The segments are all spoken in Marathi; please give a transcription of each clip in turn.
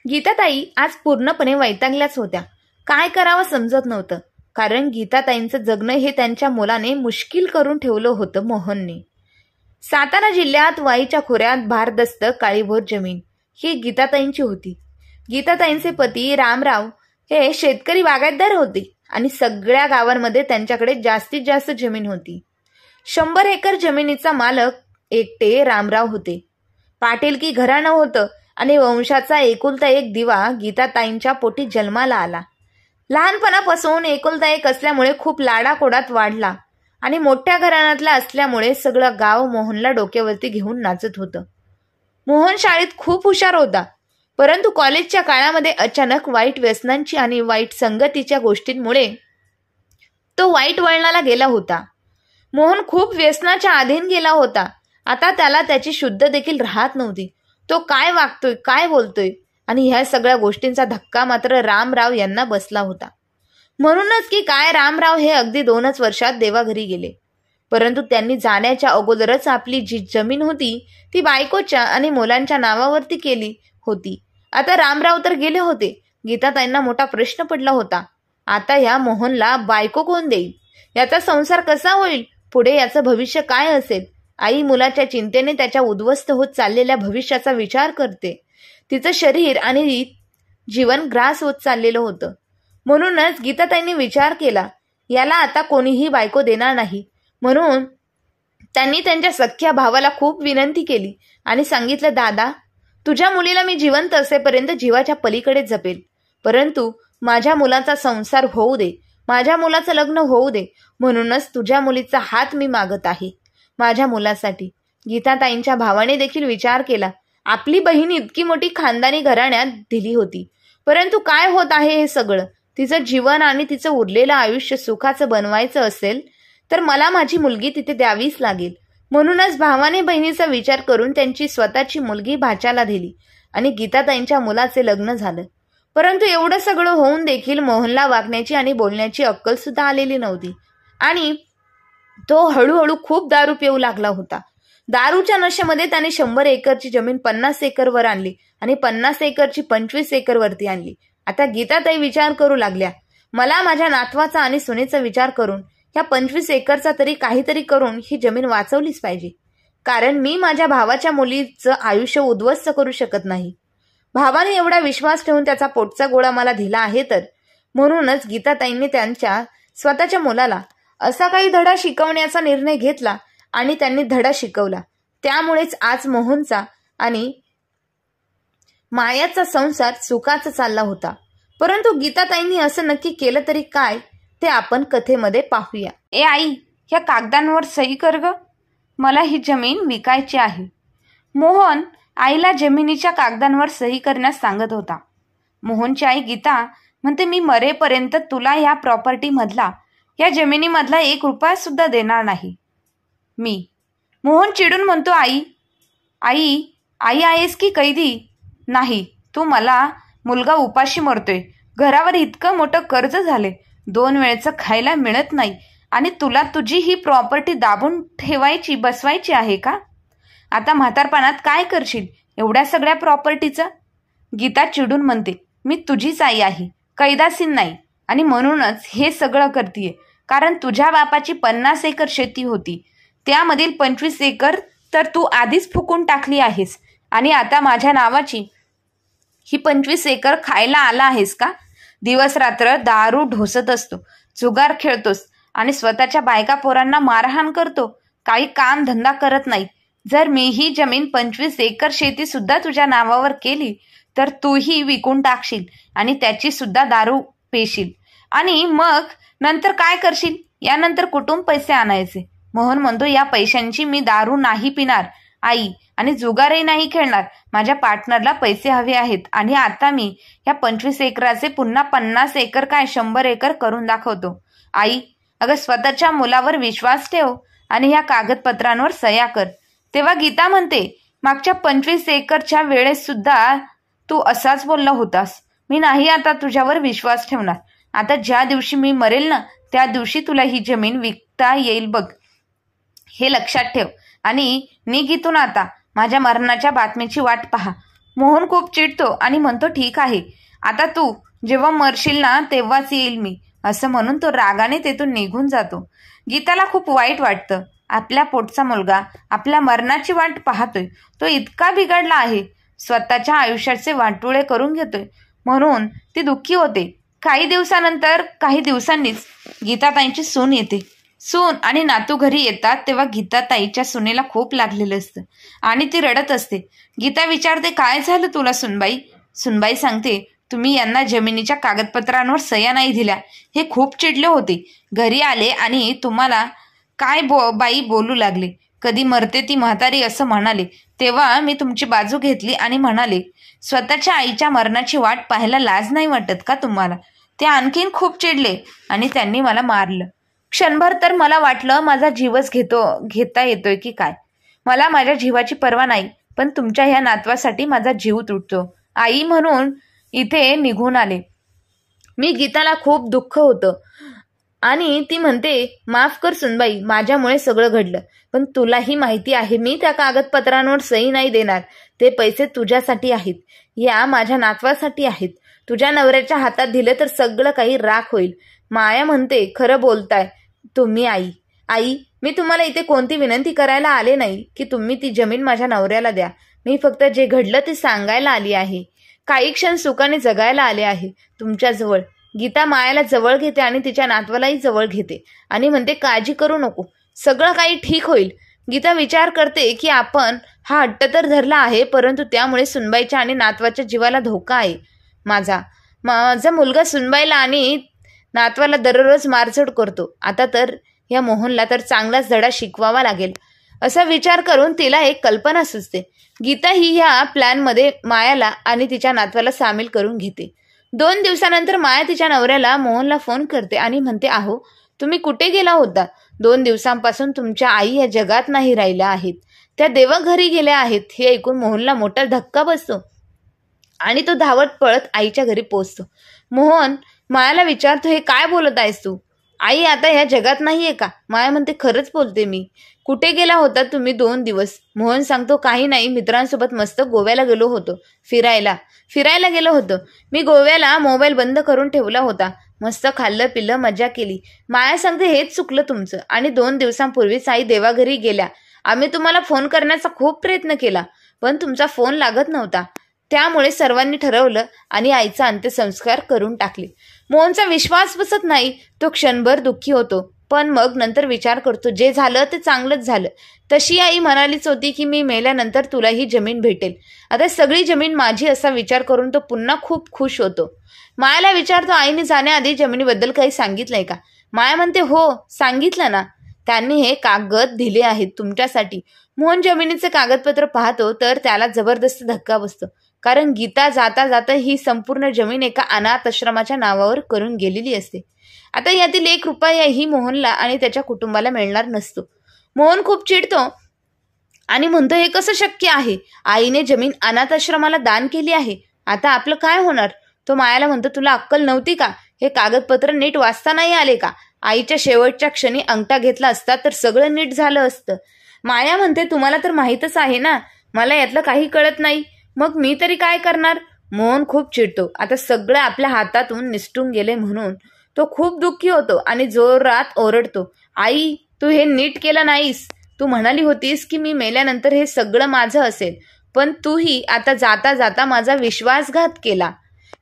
गीताताई आज पूर्णपणे वैतागल्याच होत्या. काय करावं समजत नव्हतं, कारण गीताताईंचं जगणं हे त्यांच्या मुलाने मुश्किल करून ठेवलं होतं मोहनने. सातारा जिल्ह्यात वाईच्या खोऱ्यात भारदस्त काळीभोर जमीन ही गीताताईंची होती. गीताताईंचे पती रामराव हे शेतकरी बागायतदार होते आणि सगळ्या गावांमध्ये त्यांच्याकडे जास्तीत जास्त जमीन होती. 100 एकर जमिनीचा मालक एकटे रामराव होते. पाटीलकी घराणं होतं आणि वंशाचा एकुलता एक दिवा गीताताईंच्या पोटी जन्माला आला. लहानपणापासून एकुलता एक असल्यामुळे खूप लाडाकोडात वाढला आणि मोठ्या घराण्यातला असल्यामुळे सगळं गाव मोहनला डोक्यावरती घेऊन नाचत होतं. मोहन शाळेत खूप हुशार होता, परंतु कॉलेजच्या काळामध्ये अचानक वाईट व्यसनांची आणि वाईट संगतीच्या गोष्टींमुळे तो वाईट वळणाला गेला होता. मोहन खूप व्यसनाच्या अधीन गेला होता. आता त्याला त्याची शुद्ध देखील राहत नव्हती. तो काय वागतोय, काय बोलतोय आणि ह्या सगळ्या गोष्टींचा धक्का मात्र रामराव यांना बसला होता. म्हणूनच की काय रामराव हे अगदी 2च वर्षात देवाघरी गेले. परंतु त्यांनी जाण्याच्या अगोदरच आपली जी जमीन होती ती बायकोच्या आणि मुलांच्या नावावरती केली होती. आता रामराव तर गेले होते. गीताताईंना मोठा प्रश्न पडला होता. आता ह्या मोहनला बायको कोण देईल? याचा संसार कसा होईल? पुढे याचं भविष्य काय असेल? आई मुलाच्या चिंतेने त्याच्या उद्ध्वस्त होत चाललेल्या भविष्याचा विचार करते. तिचं शरीर आणि जीवन ग्रास होत चाललेलं होतं. म्हणूनच गीताताईंनी विचार केला, याला आता कोणीही बायको देणार नाही. म्हणून त्यांनी त्यांच्या सख्ख्या भावाला खूप विनंती केली आणि सांगितलं, दादा, तुझ्या मुलीला मी जिवंत असेपर्यंत जीवाच्या पलीकडे जपेल, परंतु माझ्या मुलाचा संसार होऊ दे, माझ्या मुलाचं लग्न होऊ दे. म्हणूनच तुझ्या मुलीचा हात मी मागत आहे माझ्या मुलासाठी. गीताताईंच्या भावाने देखील विचार केला. आपली बहीण इतकी मोठी खानदानी घराण्यात दिली होती, परंतु काय होत आहे हे सगळं? तिचं जीवन आणि तिचं उरलेलं आयुष्य सुखाचं बनवायचं असेल तर मला माझी मुलगी तिथे द्यावीच लागेल. म्हणूनच भावाने बहिणीचा विचार करून त्यांची स्वतःची मुलगी भाच्याला दिली आणि गीताताईंच्या मुलाचे लग्न झालं. परंतु एवढं सगळं होऊन देखील मोहनला वागण्याची आणि बोलण्याची अक्कल सुद्धा आलेली नव्हती आणि तो हळूहळू खूप दारू पिऊ लागला होता. दारूच्या नशेमध्ये त्याने 100 एकरची जमीन 50 एकरवर आणली आणि 50 एकरची 25 एकरवरती आणली. आता गीताताई विचार करू लागल्या, मला माझ्या नातवाचा आणि सुनेचा विचार करून ह्या 25 एकरचा तरी काहीतरी करून ही जमीन वाचवलीच पाहिजे, कारण मी माझ्या भावाच्या मुलीचं आयुष्य उद्ध्वस्त करू शकत नाही. भावाने एवढा विश्वास ठेवून त्याचा पोटचा गोळा मला दिला आहे तर. म्हणूनच गीताताईंनी त्यांच्या स्वतःच्या मुलाला असा काही धडा शिकवण्याचा निर्णय घेतला आणि त्यांनी धडा शिकवला. त्यामुळेच आज मोहनचा आणि मायाचा संसार सुखाचा चालला होता. परंतु गीताताईंनी असं नक्की केलं तरी काय ते आपण कथेमध्ये पाहूया. ए आई, ह्या कागदांवर सही कर ग, मला ही जमीन विकायची आहे. मोहन आईला जमिनीच्या कागदांवर सही करण्यास सांगत होता. मोहनची आई गीता म्हणते, मी मरेपर्यंत तुला ह्या प्रॉपर्टी मधला, या जमिनीमधला 1 रुपया सुद्धा देणार नाही मी. मोहन चिडून म्हणतो, आई आई आई आहेस की कैदी? नाही, तू मला मुलगा उपाशी मरतोय, घरावर इतकं मोठं कर्ज झाले, 2 वेळचं खायला मिळत नाही आणि तुला तुझी ही प्रॉपर्टी दाबून ठेवायची बसवायची आहे का? आता म्हातारपणात काय करशील एवढ्या सगळ्या प्रॉपर्टीचं? गीता चिडून म्हणते, मी तुझीच आई आहे, कैदासीन नाही, आणि म्हणूनच हे सगळं करतीये. कारण तुझ्या बापाची 50 एकर शेती होती, त्यामधील 25 एकर तर तू आधीच फुकून टाकली आहेस आणि आता माझ्या नावाची ही 25 एकर खायला आला आहेस का? दिवस रात्र दारू ढोसत असतो, जुगार खेळतोस आणि स्वतःच्या बायका पोरांना मारहाण करतो, काही काम धंदा करत नाही. जर मी ही जमीन 25 एकर शेती सुद्धा तुझ्या नावावर केली तर तूही विकून टाकशील आणि त्याची सुद्धा दारू पेशील आणि मग नंतर काय करशील? यानंतर कुठून पैसे आणायचे? मोहन म्हणतो, या पैशांची मी दारू नाही पिणार आई आणि जुगारही नाही खेळणार. माझ्या पार्टनरला पैसे हवे आहेत आणि आता मी या 25 एकराचे पुन्हा 50 एकर काय 100 एकर करून दाखवतो. आई, अगं स्वतःच्या मुलावर विश्वास ठेव आणि ह्या कागदपत्रांवर सह्या कर. तेव्हा गीता म्हणते, मागच्या 25 एकरच्या वेळेस सुद्धा तू असाच बोलला होतास. मी नाही आता तुझ्यावर विश्वास ठेवणार. आता ज्या दिवशी मी मरेल ना त्या दिवशी तुला ही जमीन विकता येईल बघ, हे लक्षात ठेव आणि निघ इथून आता. माझ्या मरणाच्या बातमीची वाट पहा. मोहन खूप चिडतो आणि म्हणतो, ठीक आहे, आता तू जेव्हा मरशील ना तेव्हाच येईल मी, असं म्हणून तो रागाने तेथून निघून जातो. गीताला खूप वाईट वाटतं. आपल्या पोटचा मुलगा आपल्या मरणाची वाट पाहतोय. तो इतका बिघडला आहे, स्वतःच्या आयुष्याचे वाटोळे करून घेतोय, म्हणून ती दुःखी होते. काही दिवसांनीच गीताताईंची सून येते. सून आणि नातू घरी येतात तेव्हा गीताताईच्या सुनेला खूप लागलेलं असतं आणि ती रडत असते. गीता विचारते, काय झालं तुला सुनबाई? सुनबाई सांगते, तुम्ही यांना जमिनीच्या कागदपत्रांवर सह्या नाही दिल्या. हे खूप चिडले होते. घरी आले आणि तुम्हाला काय बाई बोलू लागले. कधी मरते ती म्हातारी असं म्हणाले. तेव्हा मी तुमची बाजू घेतली आणि म्हणाले, स्वतःच्या आईच्या मरणाची वाट पाहायला लाज नाही वाटत का तुम्हाला? ते आणखीन खूप चिडले आणि त्यांनी मला मारलं. क्षणभर तर मला वाटलं माझा जीवच घेता येतोय की काय. मला माझ्या जीवाची पर्वा नाही, पण तुमच्या ह्या नातवासाठी माझा जीव तुटतो. आई म्हणून इथे निघून आले. मी गीताला खूप दुःख होतं आणि ती म्हणते, माफ कर सुनबाई, माझ्यामुळे सगळं घडलं. पण तुलाही माहिती आहे मी त्या कागदपत्रांवर सही नाही देणार. ते पैसे तुझ्यासाठी आहेत, या माझ्या नातवासाठी आहेत. तुझ्या नवऱ्याच्या हातात दिले तर सगळं काही राख होईल. माया म्हणते, खरं बोलताय तुम्ही आई. आई, मी तुम्हाला इथे कोणती विनंती करायला आले नाही की तुम्ही ती जमीन माझ्या नवऱ्याला द्या. मी फक्त जे घडलं ते सांगायला आली आहे. काही क्षण सुखाने जगायला आले आहे तुमच्याजवळ. गीता मायाला जवळ घेते आणि तिच्या नातवालाही जवळ घेते आणि म्हणते, काळजी करू नको, सगळं काही ठीक होईल. गीता विचार करते की आपण हा हट्ट तर धरला आहे, परंतु त्यामुळे सुनबाईच्या आणि नातवाच्या जीवाला धोका आहे. माझा मुलगा सुनबाईला आणि नातवाला दररोज मारझोड करतो. आता तर या मोहनला तर चांगलाच धडा शिकवावा लागेल, असा विचार करून तिला एक कल्पना सुचते. गीता ही ह्या प्लॅनमध्ये मायाला आणि तिच्या नातवाला सामील करून घेते. 2 दिवसानंतर माया तिच्या नवऱ्याला मोहनला फोन करते आणि म्हणते, अहो तुम्ही कुठे गेला होता? 2 दिवसांपासून तुमच्या आई या जगात नाही राहिल्या आहेत, त्या देवघरी गेल्या आहेत. हे ऐकून मोहनला मोठा धक्का बसतो आणि तो धावत पळत आईच्या घरी पोहोचतो. मोहन मायाला विचारतो, हे काय बोलत आहेस तू? आई आता ह्या जगात नाहीये का? माया म्हणते, खरंच बोलते मी. कुठे गेला होता तुम्ही 2 दिवस? मोहन सांगतो, काही नाही, मित्रांसोबत मस्त गोव्याला गेलो होतो. फिरायला गेलो होतो. मी गोव्याला मोबाईल बंद करून ठेवला होता. मस्त खाल्लं पिल्लं, मजा केली. माया सांगते, हेच चुकलं तुमचं. आणि 2 दिवसांपूर्वीच आई देवाघरी गेल्या. आम्ही तुम्हाला फोन करण्याचा खूप प्रयत्न केला, पण तुमचा फोन लागत नव्हता. त्यामुळे सर्वांनी ठरवलं आणि आईचा अंत्यसंस्कार करून टाकले. मोहनचा विश्वास बसत नाही. तो क्षणभर दुःखी होतो, पण मग नंतर विचार करतो, जे झालं ते चांगलंच झालं. तशी आई म्हणालीच होती की मी मेल्यानंतर तुला ही जमीन भेटेल. आता सगळी जमीन माझी, असा विचार करून तो पुन्हा खूप खुश होतो. मायाला विचारतो, आईने जाण्याआधी जमिनीबद्दल काही सांगितलंय का? माया म्हणते, हो सांगितलं ना, त्यांनी हे कागद दिले आहेत तुमच्यासाठी. मोहन जमिनीचे कागदपत्र पाहतो तर त्याला जबरदस्त धक्का बसतो, कारण गीता जाता जाता ही संपूर्ण जमीन एका अनाथ आश्रमाच्या नावावर करून गेलेली असते. आता यातील 1 रुपयाही मोहनला आणि त्याच्या कुटुंबाला मिळणार नसतो. मोहन खूप चिडतो आणि म्हणतो, हे कसं शक्य आहे? आईने जमीन अनाथ आश्रमाला दान केली आहे, आता आपलं काय होणार? तो मायाला म्हणतो, तुला अक्कल नव्हती का? हे कागदपत्र नीट वाचता नाही आले का? आईच्या शेवटच्या क्षणी अंगठा घेतला असता तर सगळं नीट झालं असतं. माया म्हणते, तुम्हाला तर माहीतच आहे ना, मला यातलं काही कळत नाही, मग मी तरी काय करणार? मोहन खूप चिडतो. आता सगळं आपल्या हातातून निसटून गेले म्हणून तो खूप दुःखी होतो आणि जोरात ओरडतो, आई तू हे नीट केलं नाहीस. तू म्हणाली होतीस की मी मेल्यानंतर हे सगळं माझं असेल, पण तूही आता जाता जाता माझा विश्वासघात केला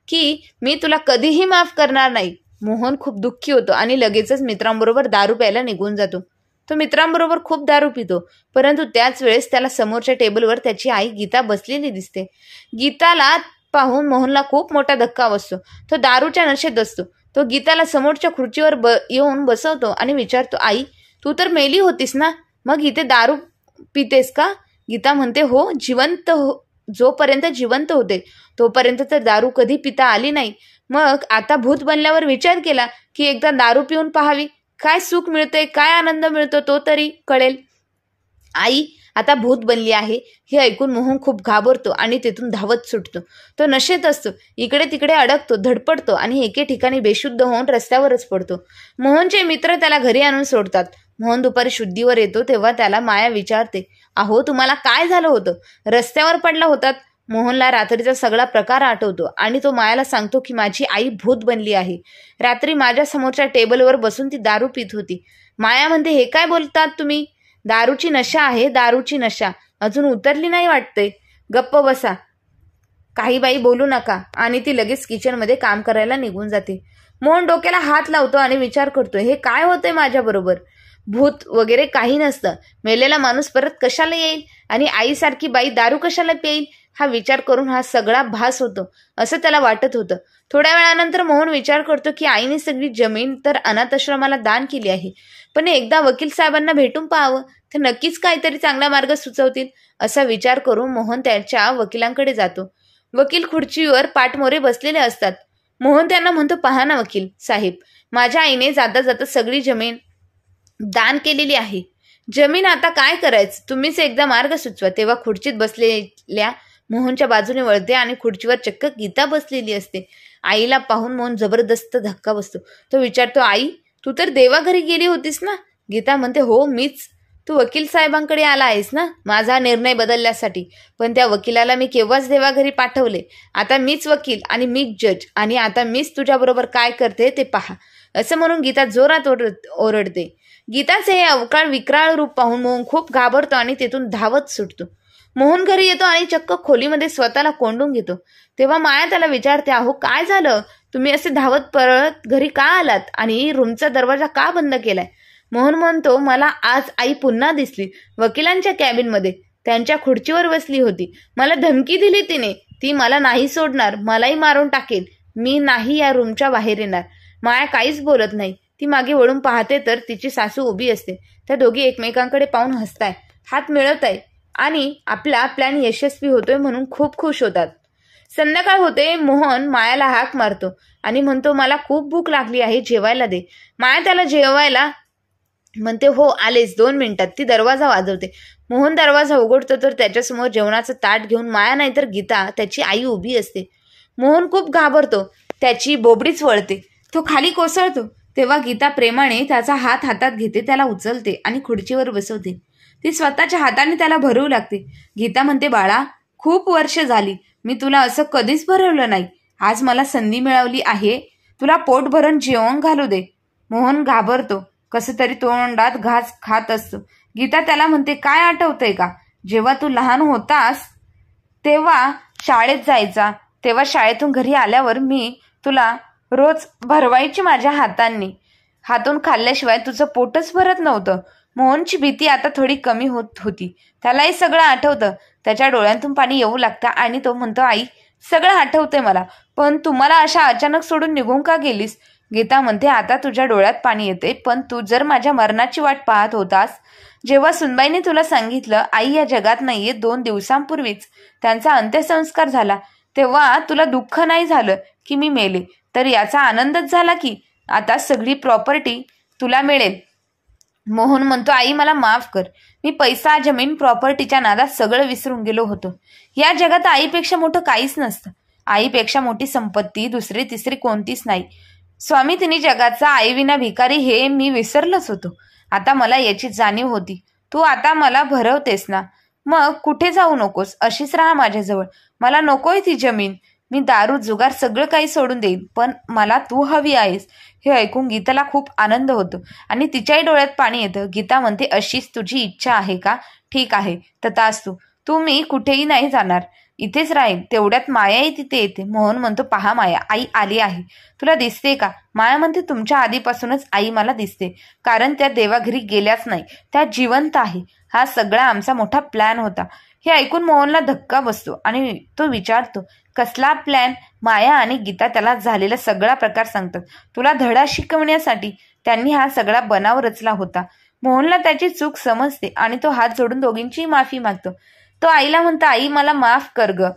की मी तुला कधीही माफ करणार नाही. मोहन खूप दुःखी होतो आणि लगेचच मित्रांबरोबर दारू प्यायला निघून जातो. तो मित्रांबरोबर खूप दारू पितो, परंतु त्याच वेळेस त्याला समोरच्या टेबलवर त्याची आई गीता बसलेली दिसते. गीताला पाहून मोहनला खूप मोठा धक्का बसतो. तो दारूच्या नशेत असतो. तो गीताला समोरच्या खुर्चीवर येऊन बसवतो आणि विचारतो, आई तू तर मेली होतीस ना, मग इथे दारू पितेस का? गीता म्हणते, हो, जोपर्यंत जिवंत होते तोपर्यंत तर दारू कधी पिता आली नाही. मग आता भूत बनल्यावर विचार केला की एकदा दारू पिऊन पाहावी, काय सुख मिळते, काय आनंद मिळतो तो तरी कळेल. आई आता भूत बनली आहे हे ऐकून मोहन खूप घाबरतो आणि तिथून धावत सुटतो. तो नशेत असतो, इकडे तिकडे अडकतो, धडपडतो आणि एके ठिकाणी बेशुद्ध होऊन रस्त्यावरच पडतो. मोहनचे मित्र त्याला घरी आणून सोडतात. मोहन दुपारी शुद्धीवर येतो तेव्हा त्याला माया विचारते, अहो तुम्हाला काय झालं होतं? रस्त्यावर पडला होतात. मोहनला रात्रीचा सगळा प्रकार आठवतो आणि तो मायाला सांगतो की माझी आई भूत बनली आहे. रात्री माझ्या समोरच्या टेबलवर बसून ती दारू पित होती. माया म्हणते, हे काय बोलतात तुम्ही? दारूची नशा आहे, दारूची नशा. अजून उतरली नाही वाटते. गप्प बसा, काही बाई बोलू नका. आणि ती लगेच किचनमध्ये काम करायला निघून जाते. मोहन डोक्याला हात लावतो आणि विचार करतो, हे काय होतंय माझ्याबरोबर? भूत वगैरे काही नसतं. मेलेला माणूस परत कशाला येईल आणि आईसारखी बाई दारू कशाला प्याईल? हा विचार करून हा सगळा भास होतो असं त्याला वाटत होतं. थोड्या वेळानंतर मोहन विचार करतो की आईने सगळी जमीन तर अनाथ आश्रमाला दान केली आहे, पण एकदा वकील साहेबांना भेटून पाहावं, ते नक्कीच काहीतरी चांगला मार्ग सुचवतील असा विचार करून मोहन त्याच्या वकिलांकडे जातो. वकील खुर्चीवर पाठमोरे बसलेले असतात. मोहन त्यांना म्हणतो, पहा ना वकील साहेब, माझ्या आईने जाता जाता सगळी जमीन दान केलेली आहे. जमीन आता काय करायचं? तुम्हीच एकदा मार्ग सुचवा. तेव्हा खुर्चीत बसलेल्या मोहनच्या बाजूने वळते आणि खुर्चीवर चक्क गीता बसलेली असते. आईला पाहून मोहन जबरदस्त धक्का बसतो. तो विचारतो, आई तू तर देवाघरी गेली होतीस ना? गीता म्हणते, हो मीच. तू वकील साहेबांकडे आला आहेस ना माझा निर्णय बदलण्यासाठी, पण त्या वकिलाला मी केव्हाच देवाघरी पाठवले. आता मीच वकील आणि मीच जज, आणि आता मीच तुझ्याबरोबर काय करते ते पहा, असं म्हणून गीता जोरात ओरडते. गीताचे हे अवकाळ विक्राळ रूप पाहून मोहन खूप घाबरतो आणि तेथून धावत सुटतो. मोहन घरी येतो आणि चक्क खोलीमध्ये स्वतःला कोंडून घेतो. तेव्हा माया त्याला विचारते, अहो काय झालं? तुम्ही असे धावत परत घरी का आलात आणि रूमचा दरवाजा का बंद केलाय? मोहन म्हणतो, मला आज आई पुन्हा दिसली वकिलांच्या कॅबिनमध्ये. त्यांच्या खुर्चीवर बसली होती. मला धमकी दिली तिने. ती मला नाही सोडणार, मलाही मारून टाकेल. मी नाही या रूमच्या बाहेर येणार. माया काहीच बोलत नाही. ती मागे वळून पाहते तर तिची सासू उभी असते. त्या दोघी एकमेकांकडे पाहून हसताय, हात मिळवत आहे आणि आपला प्लॅन यशस्वी होतोय म्हणून खूप खुश होतात. संध्याकाळ होते. मोहन मायाला हाक मारतो आणि म्हणतो, मला खूप भूक लागली आहे, जेवायला दे. माया त्याला जेवायला म्हणते, हो आलेच, 2 मिनिटात. ती दरवाजा वाजवते. मोहन दरवाजा उघडतो तर त्याच्यासमोर जेवणाचं ताट घेऊन माया नाही तर गीता त्याची आई उभी असते. मोहन खूप घाबरतो. त्याची बोबडीच वळते. तो खाली कोसळतो. तेव्हा गीता प्रेमाने त्याचा हात हातात घेते, त्याला उचलते आणि खुर्चीवर बसवते. ती स्वतःच्या हाताने त्याला भरवू लागते. गीता म्हणते, बाळा खूप वर्ष झाली, मी तुला असं कधीच भरवलं नाही. आज मला संधी मिळवली आहे, तुला पोट भरून जेवण घालू दे. मोहन घाबरतो. कसं तरी तोंडात घास खात असतो. गीता त्याला म्हणते, काय आठवतंय का? जेव्हा तू लहान होतास तेव्हा शाळेत जायचा, तेव्हा शाळेतून घरी आल्यावर मी तुला रोज भरवायची माझ्या हातांनी. हातून खाल्ल्याशिवाय तुझं पोटच भरत नव्हतं. मोहनची भीती आता थोडी कमी होत होती. त्यालाही सगळं आठवतं. त्याच्या डोळ्यांतून पाणी येऊ लागतं आणि तो म्हणतो, आई सगळं आठवतंय मला, पण तुम्हाला अशा अचानक सोडून निघून का गेलीस? गीता म्हणते, आता तुझ्या डोळ्यात पाणी येते, पण तू जर माझ्या मरणाची वाट पाहत होतास, जेव्हा सुनबाईने तुला सांगितलं आई या जगात नाहीये, 2 दिवसांपूर्वीच त्यांचा अंत्यसंस्कार झाला, तेव्हा तुला दुःख नाही झालं की मी मेले, तर याचा आनंदच झाला की आता सगळी प्रॉपर्टी तुला मिळेल. मोहन म्हणतो, आई मला माफ कर. मी पैसा, जमीन, प्रॉपर्टीच्या नादात सगळं विसरून गेलो होतो. या जगात आईपेक्षा मोठं काहीच नसतं. आईपेक्षा मोठी संपत्ती दुसरी तिसरी कोणतीच नाही. स्वामी तिने जगाचा आईविना भिकारी हे मी विसरलोच होतो. आता मला याची जाणीव होती. तू आता मला भरवतेस ना, मग कुठे जाऊ नकोस, अशीच राहा माझ्याजवळ. मला नकोय ती जमीन. मी दारू जुगार सगळं काही सोडून देईन, पण मला तू हवी आहेस. हे ऐकून गीताला खूप आनंद होतो आणि तिच्याही डोळ्यात पाणी येतं. गीता म्हणते, अशीच तुझी इच्छा आहे का? ठीक आहे, तथास्तु. तू मी कुठेही नाही जाणार, इथेच राहील. तेवढ्यात मायाही तिथे येते. मोहन म्हणतो, पहा माया, आई आली आहे, तुला दिसते का? माया म्हणते, तुमच्या आधीपासूनच आई मला दिसते, कारण त्या देवाघरी गेल्याच नाही, त्या जिवंत आहे. हा सगळा आमचा मोठा प्लॅन होता. हे ऐकून मोहनला धक्का बसतो आणि तो विचारतो, कसला प्लॅन? माया आणि गीता त्याला झालेला सगळा प्रकार सांगतात. तुला धडा शिकवण्यासाठी त्यांनी हा सगळा बनाव रचला होता. मोहनला त्याची चूक समजते आणि तो हात जोडून दोघींची माफी मागतो. तो आईला म्हणतो, आई मला माफ कर ग,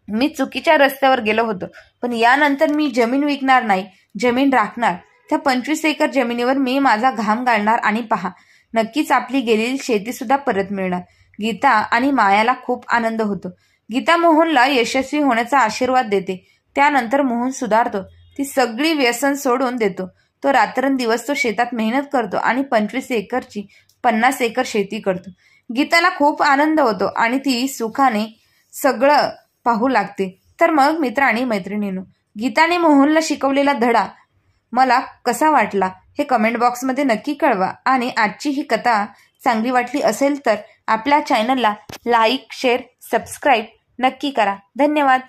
मी चुकीच्या रस्त्यावर गेलो होतो, पण यानंतर मी जमीन विकणार नाही, जमीन राखणार. त्या 25 एकर जमिनीवर मी माझा घाम गाळणार आणि पहा, नक्कीच आपली गेलेली शेती सुद्धा परत मिळणार. गीता आणि मायाला खूप आनंद होतो. गीता मोहनला यशस्वी होण्याचा आशीर्वाद देते. त्यानंतर मोहन सुधारतो. ती सगळी व्यसन सोडून देतो. तो रात्रंदिवस तो शेतात मेहनत करतो आणि 25 एकरची 50 एकर शेती करतो. गीताला खूप आनंद होतो आणि ती सुखाने सगळं पाहू लागते. तर मग मित्र आणि मैत्रिणींनो, गीताने मोहनला शिकवलेला धडा मला कसा वाटला हे कमेंट बॉक्समध्ये नक्की कळवा. आणि आजची ही कथा चांगली वाटली असेल तर आपल्या चॅनलला लाईक, शेअर, सबस्क्राईब नक्की करा. धन्यवाद.